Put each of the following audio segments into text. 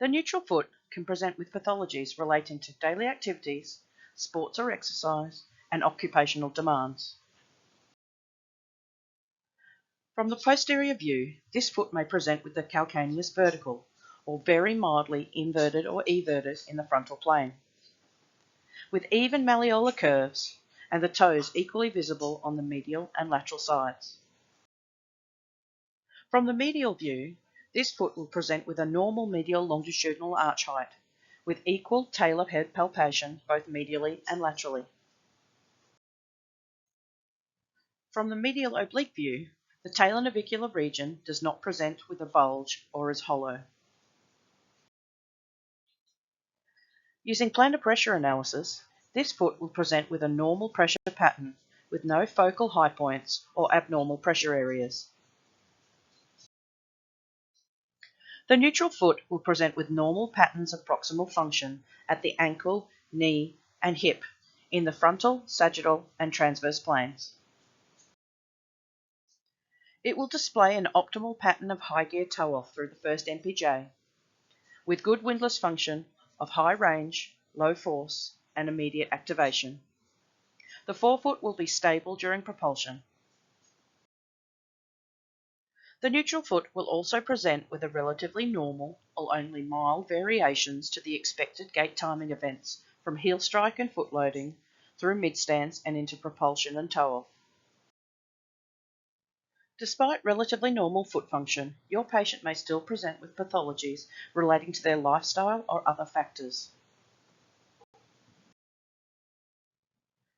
The neutral foot can present with pathologies relating to daily activities, sports or exercise, and occupational demands. From the posterior view, this foot may present with the calcaneus vertical, or very mildly inverted or everted in the frontal plane, with even malleolar curves, and the toes equally visible on the medial and lateral sides. From the medial view, this foot will present with a normal medial longitudinal arch height, with equal talar head palpation both medially and laterally. From the medial oblique view, the talar navicular region does not present with a bulge or is hollow. Using plantar pressure analysis, this foot will present with a normal pressure pattern with no focal high points or abnormal pressure areas. The neutral foot will present with normal patterns of proximal function at the ankle, knee, and hip in the frontal, sagittal, and transverse planes. It will display an optimal pattern of high gear toe-off through the first MPJ, with good windlass function of high range, low force, and immediate activation. The forefoot will be stable during propulsion. The neutral foot will also present with a relatively normal or only mild variations to the expected gait timing events from heel strike and foot loading through mid-stance and into propulsion and toe-off. Despite relatively normal foot function, your patient may still present with pathologies relating to their lifestyle or other factors.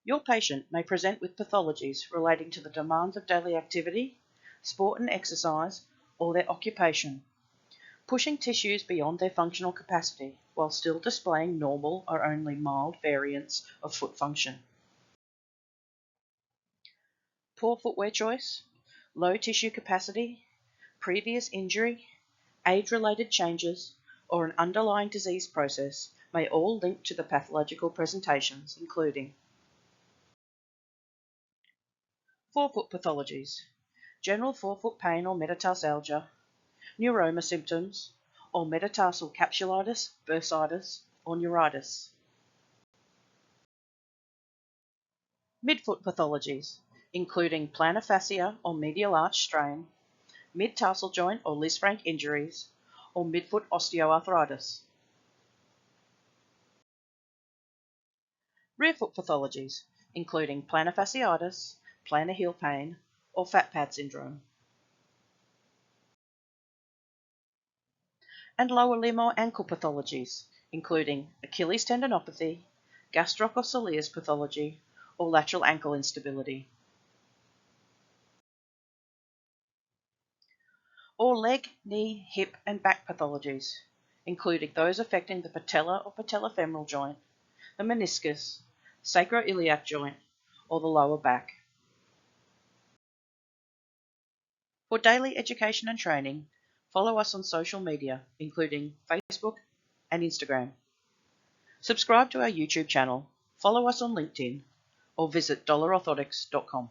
Your patient may present with pathologies relating to the demands of daily activity, sport and exercise, or their occupation, pushing tissues beyond their functional capacity while still displaying normal or only mild variants of foot function. Poor footwear choice, low tissue capacity, previous injury, age-related changes, or an underlying disease process may all link to the pathological presentations, including forefoot pathologies, general forefoot pain or metatarsalgia, neuroma symptoms, or metatarsal capsulitis, bursitis, or neuritis. Midfoot pathologies, including plantar fascia or medial arch strain, mid-tarsal joint or Lisfranc injuries, or midfoot osteoarthritis. Rearfoot pathologies, including plantar fasciitis, plantar heel pain, or fat pad syndrome. And lower limb or ankle pathologies, including Achilles tendinopathy, gastroc or soleus pathology, or lateral ankle instability. Or leg, knee, hip, and back pathologies, including those affecting the patella or patellofemoral joint, the meniscus, sacroiliac joint, or the lower back. For daily education and training, follow us on social media, including Facebook and Instagram. Subscribe to our YouTube channel, follow us on LinkedIn, or visit DOLAOrthotics.com.